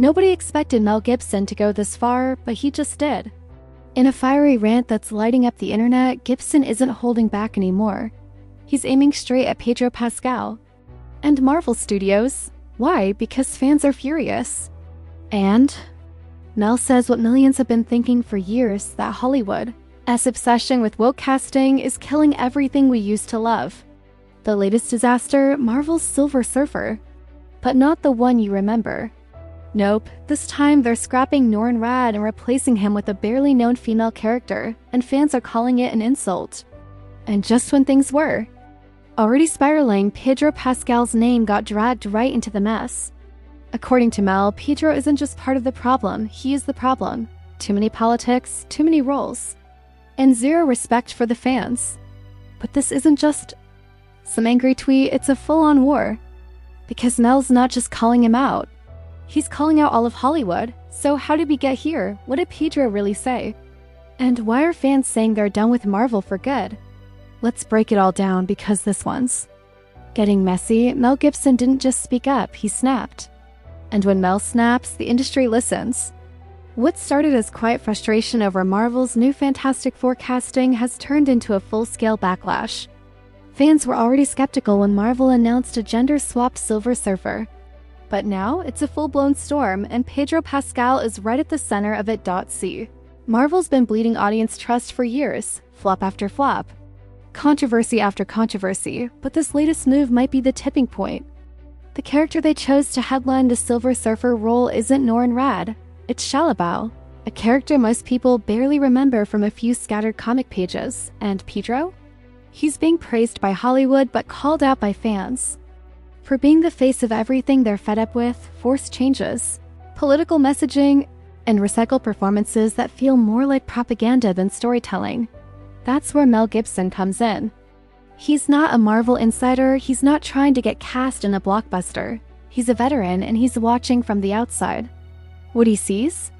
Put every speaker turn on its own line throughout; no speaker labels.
Nobody expected Mel Gibson to go this far, but he just did. In a fiery rant that's lighting up the internet, Gibson isn't holding back anymore. He's aiming straight at Pedro Pascal. And Marvel Studios. Why? Because fans are furious. And Mel says what millions have been thinking for years, that Hollywood's obsession with woke casting is killing everything we used to love. The latest disaster, Marvel's Silver Surfer. But not the one you remember. Nope, this time they're scrapping Norrin Radd and replacing him with a barely known female character, and fans are calling it an insult. And just when things were already spiraling, Pedro Pascal's name got dragged right into the mess. According to Mel, Pedro isn't just part of the problem, he is the problem. Too many politics, too many roles, and zero respect for the fans. But this isn't just some angry tweet, it's a full-on war. Because Mel's not just calling him out. He's calling out all of Hollywood. So how did we get here? What did Pedro really say? And why are fans saying they're done with Marvel for good? Let's break it all down because this one's getting messy. Mel Gibson didn't just speak up, he snapped. And when Mel snaps, the industry listens. What started as quiet frustration over Marvel's new Fantastic Four casting has turned into a full-scale backlash. Fans were already skeptical when Marvel announced a gender-swapped Silver Surfer. But now, it's a full-blown storm, and Pedro Pascal is right at the center of it. See, Marvel's been bleeding audience trust for years, flop after flop, controversy after controversy, but this latest move might be the tipping point. The character they chose to headline the Silver Surfer role isn't Norrin Radd, it's Shalabow, a character most people barely remember from a few scattered comic pages. And Pedro? He's being praised by Hollywood but called out by fans for being the face of everything they're fed up with, forced changes, political messaging, and recycled performances that feel more like propaganda than storytelling. That's where Mel Gibson comes in. He's not a Marvel insider, he's not trying to get cast in a blockbuster. He's a veteran and he's watching from the outside. What he sees?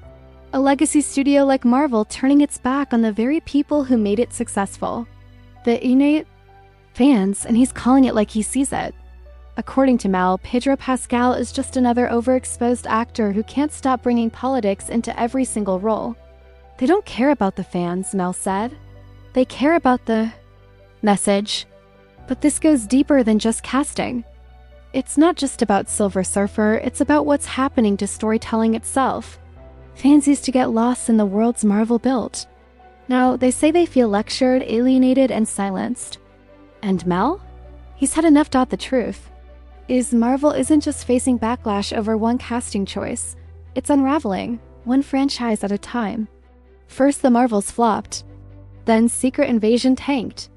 A legacy studio like Marvel turning its back on the very people who made it successful. The innate fans, and he's calling it like he sees it. According to Mel, Pedro Pascal is just another overexposed actor who can't stop bringing politics into every single role. They don't care about the fans, Mel said. They care about the message. But this goes deeper than just casting. It's not just about Silver Surfer, it's about what's happening to storytelling itself. Fans used to get lost in the worlds Marvel built. Now, they say they feel lectured, alienated, and silenced. And Mel? He's had enough. The truth is Marvel isn't just facing backlash over one casting choice. It's unraveling, one franchise at a time. First, the Marvels flopped. Then Secret Invasion tanked.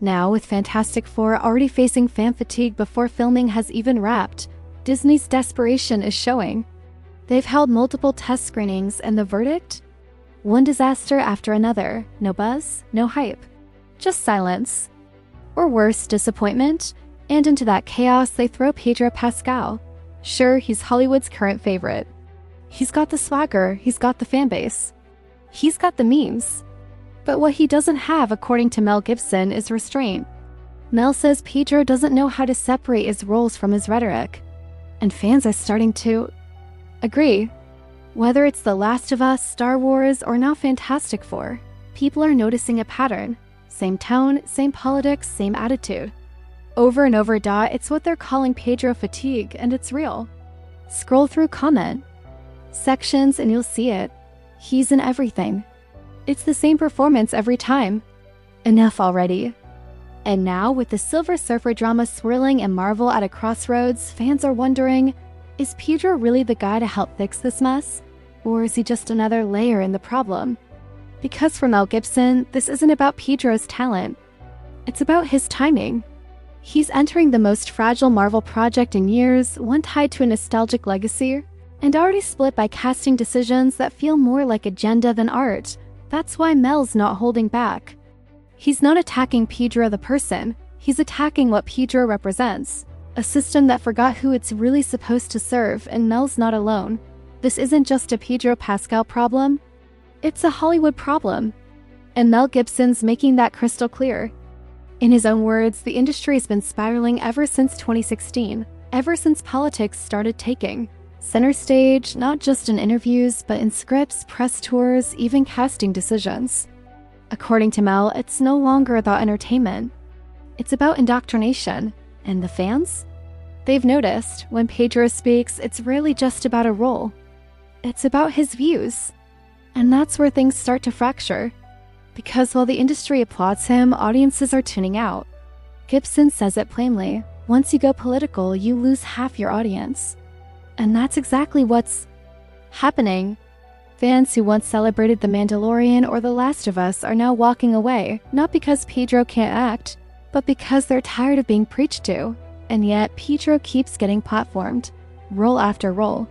Now, with Fantastic Four already facing fan fatigue before filming has even wrapped, Disney's desperation is showing. They've held multiple test screenings, and the verdict? One disaster after another. No buzz, no hype. Just silence. Or worse, disappointment. And into that chaos, they throw Pedro Pascal. Sure, he's Hollywood's current favorite. He's got the swagger, he's got the fanbase. He's got the memes. But what he doesn't have, according to Mel Gibson, is restraint. Mel says Pedro doesn't know how to separate his roles from his rhetoric. And fans are starting to agree. Whether it's The Last of Us, Star Wars, or now Fantastic Four, people are noticing a pattern. Same tone, same politics, same attitude. Over and over. It's what they're calling Pedro fatigue, and it's real. Scroll through comment sections and you'll see it. He's in everything. It's the same performance every time. Enough already. And now, with the Silver Surfer drama swirling and Marvel at a crossroads, fans are wondering, is Pedro really the guy to help fix this mess? Or is he just another layer in the problem? Because for Mel Gibson, this isn't about Pedro's talent. It's about his timing. He's entering the most fragile Marvel project in years, one tied to a nostalgic legacy, and already split by casting decisions that feel more like agenda than art. That's why Mel's not holding back. He's not attacking Pedro the person, he's attacking what Pedro represents. A system that forgot who it's really supposed to serve, and Mel's not alone. This isn't just a Pedro Pascal problem, it's a Hollywood problem. And Mel Gibson's making that crystal clear. In his own words, the industry has been spiraling ever since 2016, ever since politics started taking Center stage, not just in interviews, but in scripts, press tours, even casting decisions. According to Mel, it's no longer about entertainment. It's about indoctrination. And the fans? They've noticed, when Pedro speaks, it's rarely just about a role. It's about his views. And that's where things start to fracture. Because while the industry applauds him, audiences are tuning out. Gibson says it plainly. Once you go political, you lose half your audience. And that's exactly what's happening. Fans who once celebrated The Mandalorian or The Last of Us are now walking away, not because Pedro can't act, but because they're tired of being preached to. And yet, Pedro keeps getting platformed, role after role.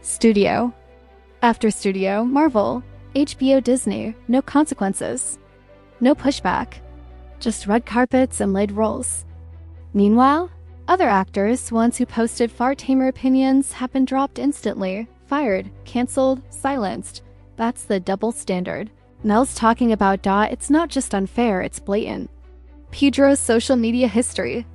Studio after studio, Marvel, HBO, Disney, no consequences. No pushback. Just red carpets and lead roles. Meanwhile, other actors, ones who posted far tamer opinions, have been dropped instantly, fired, cancelled, silenced. That's the double standard. Mel's talking about it's not just unfair, it's blatant. Pedro's social media history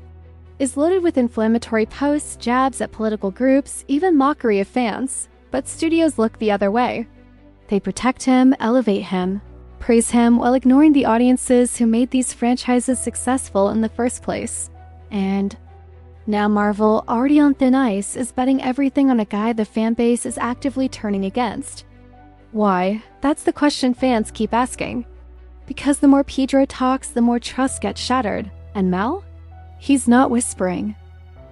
is loaded with inflammatory posts, jabs at political groups, even mockery of fans. But studios look the other way. They protect him, elevate him, praise him while ignoring the audiences who made these franchises successful in the first place. And now Marvel, already on thin ice, is betting everything on a guy the fanbase is actively turning against. Why? That's the question fans keep asking. Because the more Pedro talks, the more trust gets shattered. And Mel? He's not whispering.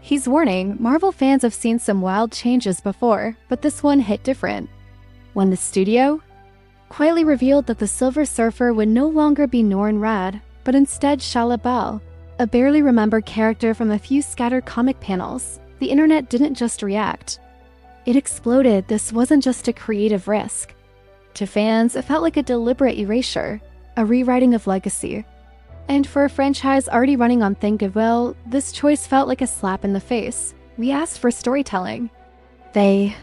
He's warning. Marvel fans have seen some wild changes before, but this one hit different. When the studio quietly revealed that the Silver Surfer would no longer be Norrin Radd, but instead Shala Bal, a barely remembered character from a few scattered comic panels, the internet didn't just react. It exploded. This wasn't just a creative risk. To fans, it felt like a deliberate erasure, a rewriting of legacy. And for a franchise already running on thin goodwill, this choice felt like a slap in the face. We asked for storytelling. They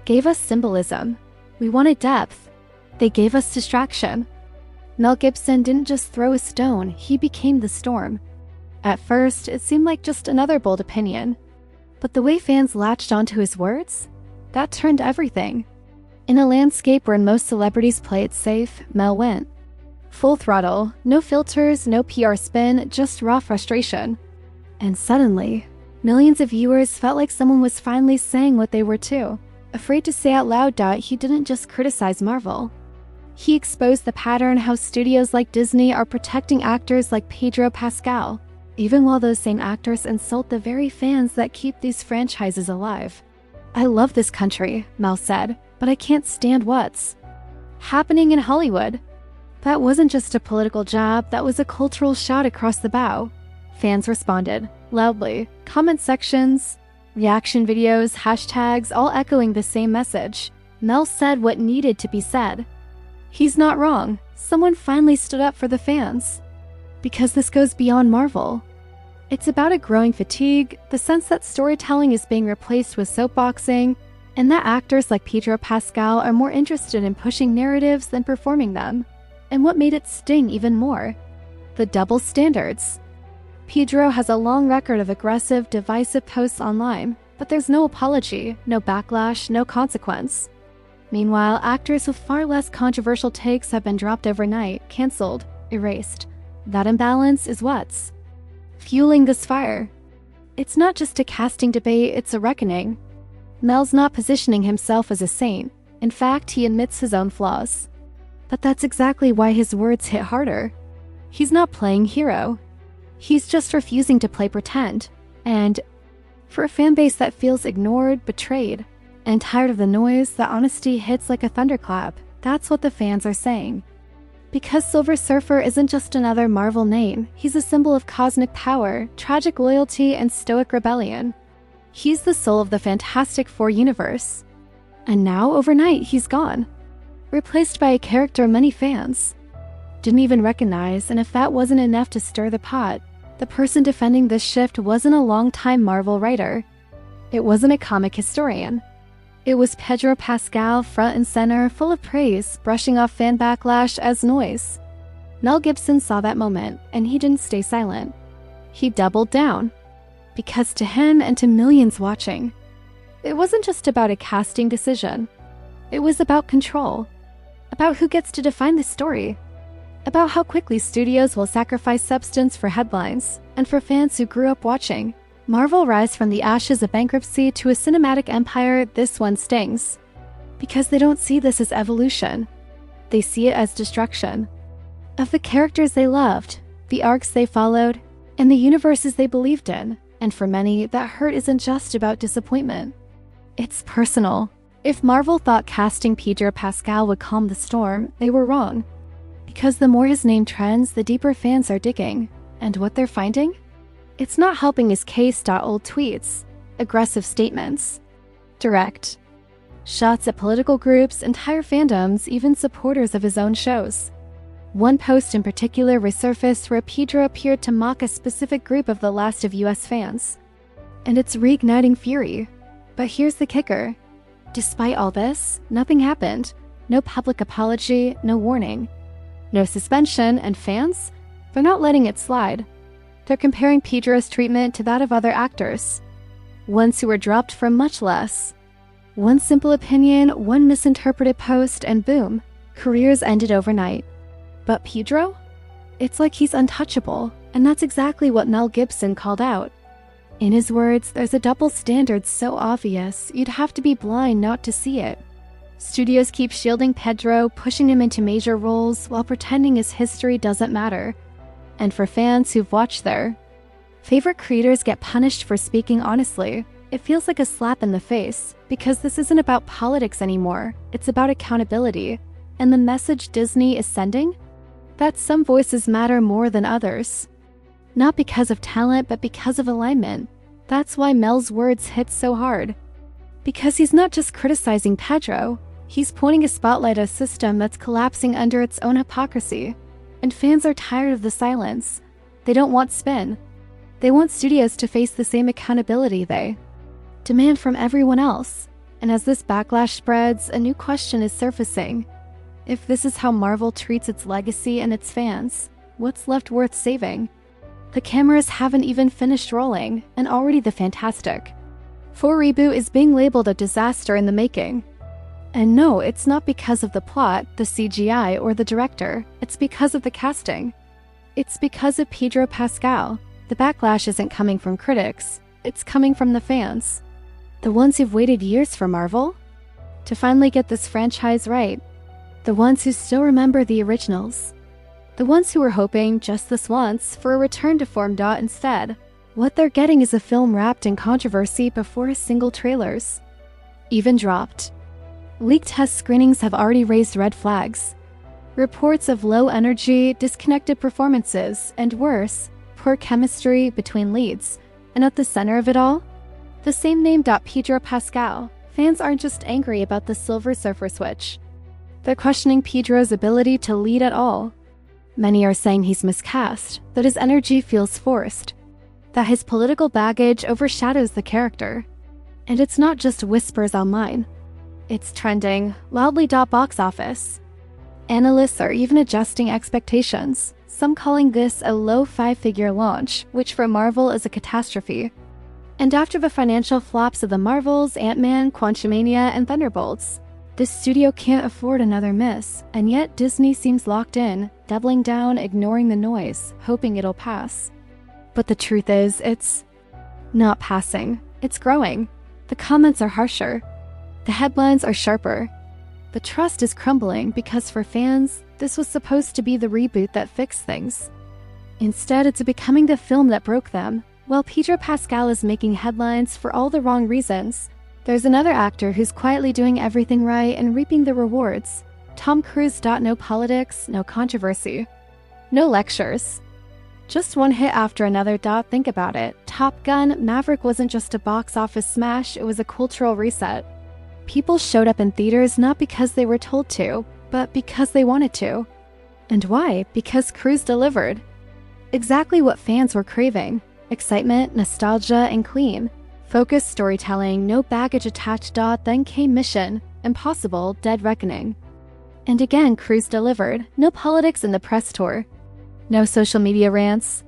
gave us symbolism. We wanted depth. They gave us distraction. Mel Gibson didn't just throw a stone, he became the storm. At first, it seemed like just another bold opinion. But the way fans latched onto his words, that turned everything. In a landscape where most celebrities play it safe, Mel went. Full throttle, no filters, no PR spin, just raw frustration. And suddenly, millions of viewers felt like someone was finally saying what they were too. Afraid to say out loud, he didn't just criticize Marvel. He exposed the pattern how studios like Disney are protecting actors like Pedro Pascal, even while those same actors insult the very fans that keep these franchises alive. I love this country, Mel said, but I can't stand what's happening in Hollywood. That wasn't just a political jab, that was a cultural shot across the bow. Fans responded, loudly. Comment sections, reaction videos, hashtags, all echoing the same message. Mel said what needed to be said. He's not wrong. Someone finally stood up for the fans. Because this goes beyond Marvel. It's about a growing fatigue, the sense that storytelling is being replaced with soapboxing, and that actors like Pedro Pascal are more interested in pushing narratives than performing them. And what made it sting even more? The double standards. Pedro has a long record of aggressive, divisive posts online, but there's no apology, no backlash, no consequence. Meanwhile, actors with far less controversial takes have been dropped overnight, cancelled, erased. That imbalance is what's fueling this fire. It's not just a casting debate, it's a reckoning. Mel's not positioning himself as a saint. In fact, he admits his own flaws. But that's exactly why his words hit harder. He's not playing hero. He's just refusing to play pretend. And for a fanbase that feels ignored, betrayed, and tired of the noise, the honesty hits like a thunderclap. That's what the fans are saying. Because Silver Surfer isn't just another Marvel name, he's a symbol of cosmic power, tragic loyalty, and stoic rebellion. He's the soul of the Fantastic Four universe. And now, overnight, he's gone. Replaced by a character many fans didn't even recognize, and if that wasn't enough to stir the pot, the person defending this shift wasn't a longtime Marvel writer. It wasn't a comic historian. It was Pedro Pascal, front and center, full of praise, brushing off fan backlash as noise. Mel Gibson saw that moment, and he didn't stay silent. He doubled down. Because to him and to millions watching, It wasn't just about a casting decision. It was about control. About who gets to define the story. About how quickly studios will sacrifice substance for headlines, and for fans who grew up watching Marvel rise from the ashes of bankruptcy to a cinematic empire. This one stings. Because they don't see this as evolution. They see it as destruction. Of the characters they loved, the arcs they followed, and the universes they believed in. And for many, that hurt isn't just about disappointment. It's personal. If Marvel thought casting Pedro Pascal would calm the storm, they were wrong. Because the more his name trends, the deeper fans are digging. And what they're finding? It's not helping his case. Old tweets, aggressive statements, direct shots at political groups, entire fandoms, even supporters of his own shows. One post in particular resurfaced where Pedro appeared to mock a specific group of the last of US fans. And it's reigniting fury. But here's the kicker. Despite all this, nothing happened. No public apology, no warning. No suspension, and fans? They're not letting it slide. They're comparing Pedro's treatment to that of other actors. Ones who were dropped for much less. One simple opinion, one misinterpreted post, and boom, careers ended overnight. But Pedro? It's like he's untouchable, and that's exactly what Mel Gibson called out. In his words, there's a double standard so obvious, you'd have to be blind not to see it. Studios keep shielding Pedro, pushing him into major roles while pretending his history doesn't matter. And for fans who've watched their favorite creators get punished for speaking honestly, it feels like a slap in the face, because this isn't about politics anymore, it's about accountability. And the message Disney is sending? That some voices matter more than others. Not because of talent, but because of alignment. That's why Mel's words hit so hard. Because he's not just criticizing Pedro, he's pointing a spotlight at a system that's collapsing under its own hypocrisy. And fans are tired of the silence. They don't want spin. They want studios to face the same accountability they demand from everyone else. And as this backlash spreads, a new question is surfacing. If this is how Marvel treats its legacy and its fans, what's left worth saving? The cameras haven't even finished rolling, and already the Fantastic Four reboot is being labeled a disaster in the making. And no, it's not because of the plot, the CGI, or the director. It's because of the casting. It's because of Pedro Pascal. The backlash isn't coming from critics. It's coming from the fans. The ones who've waited years for Marvel to finally get this franchise right. The ones who still remember the originals. The ones who were hoping, just this once, for a return to form. Instead, what they're getting is a film wrapped in controversy before a single trailers even dropped. Leaked test screenings have already raised red flags. Reports of low energy, disconnected performances, and worse, poor chemistry between leads. And at the center of it all, the same name. Pedro Pascal. Fans aren't just angry about the Silver Surfer switch. They're questioning Pedro's ability to lead at all. Many are saying he's miscast, that his energy feels forced, that his political baggage overshadows the character. And it's not just whispers online. It's trending loudly. Box office. Analysts are even adjusting expectations, some calling this a low five-figure launch, which for Marvel is a catastrophe. And after the financial flops of the Marvels, Ant-Man, Quantumania, and Thunderbolts, this studio can't afford another miss, and yet Disney seems locked in, doubling down, ignoring the noise, hoping it'll pass. But the truth is, it's not passing. It's growing. The comments are harsher. The headlines are sharper. The trust is crumbling because for fans, this was supposed to be the reboot that fixed things. Instead, it's becoming the film that broke them. While Pedro Pascal is making headlines for all the wrong reasons, there's another actor who's quietly doing everything right and reaping the rewards. Tom Cruise. No politics, no controversy, no lectures. Just one hit after another. Think about it. Top Gun: Maverick wasn't just a box office smash, it was a cultural reset. People showed up in theaters not because they were told to, but because they wanted to. And why? Because Cruise delivered. Exactly what fans were craving. Excitement, nostalgia, and clean. Focused storytelling, no baggage attached. Then came Mission Impossible: Dead Reckoning. And again, Cruise delivered. No politics in the press tour. No social media rants.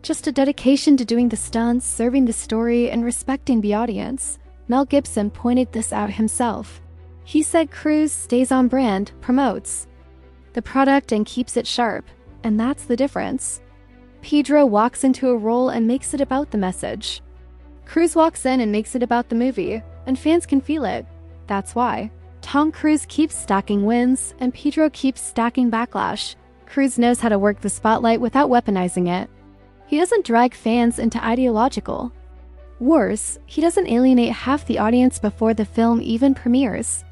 Just a dedication to doing the stunts, serving the story, and respecting the audience. Mel Gibson pointed this out himself. He said Cruise stays on brand, promotes the product and keeps it sharp, and that's the difference. Pedro walks into a role and makes it about the message. Cruise walks in and makes it about the movie, and fans can feel it. That's why. Tom Cruise keeps stacking wins, and Pedro keeps stacking backlash. Cruise knows how to work the spotlight without weaponizing it. He doesn't drag fans into ideological wars. He doesn't alienate half the audience before the film even premieres.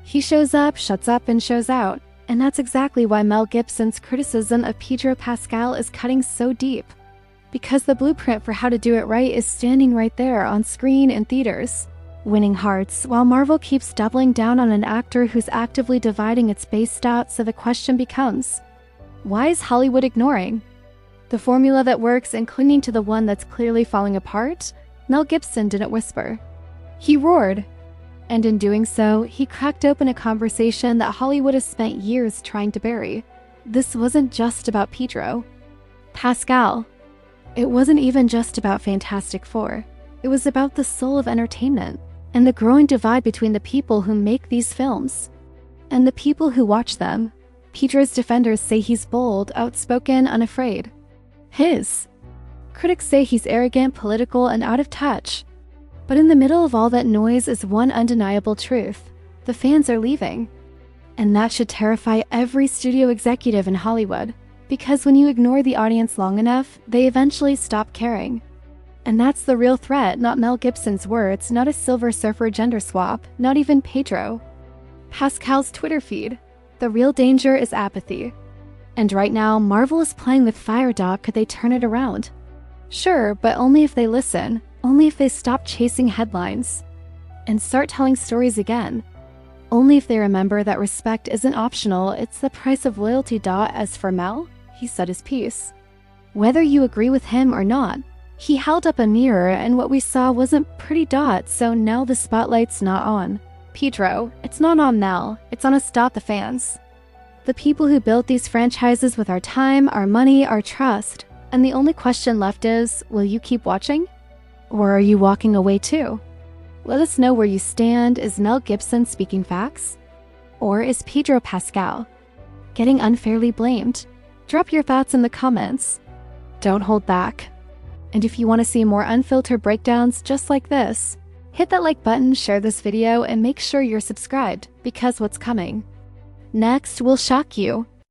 He shows up, shuts up, and shows out. And that's exactly why Mel Gibson's criticism of Pedro Pascal is cutting so deep. Because the blueprint for how to do it right is standing right there on screen in theaters, winning hearts, while Marvel keeps doubling down on an actor who's actively dividing its base stats. So the question becomes, why is Hollywood ignoring the formula that works and clinging to the one that's clearly falling apart? Mel Gibson didn't whisper. He roared. And in doing so, he cracked open a conversation that Hollywood has spent years trying to bury. This wasn't just about Pedro Pascal. It wasn't even just about Fantastic Four. It was about the soul of entertainment and the growing divide between the people who make these films and the people who watch them. Pedro's defenders say he's bold, outspoken, unafraid. His critics say he's arrogant, political, and out of touch. But in the middle of all that noise is one undeniable truth. The fans are leaving. And that should terrify every studio executive in Hollywood. Because when you ignore the audience long enough, they eventually stop caring. And that's the real threat, not Mel Gibson's words, not a Silver Surfer gender swap, not even Pedro Pascal's Twitter feed. The real danger is apathy. And right now, Marvel is playing with fire. Could they turn it around? Sure, but only if they listen. Only if they stop chasing headlines and start telling stories again. Only if they remember that respect isn't optional, it's the price of loyalty. As for Mel, he said his piece. Whether you agree with him or not, he held up a mirror and what we saw wasn't pretty. So now the spotlight's not on Pedro, it's not on Mel, it's on us. The fans. The people who built these franchises with our time, our money, our trust. And the only question left is, will you keep watching? Or are you walking away too? Let us know where you stand. Is Mel Gibson speaking facts? Or is Pedro Pascal getting unfairly blamed? Drop your thoughts in the comments. Don't hold back. And if you want to see more unfiltered breakdowns just like this, hit that like button, share this video, and make sure you're subscribed, because what's coming next will shock you.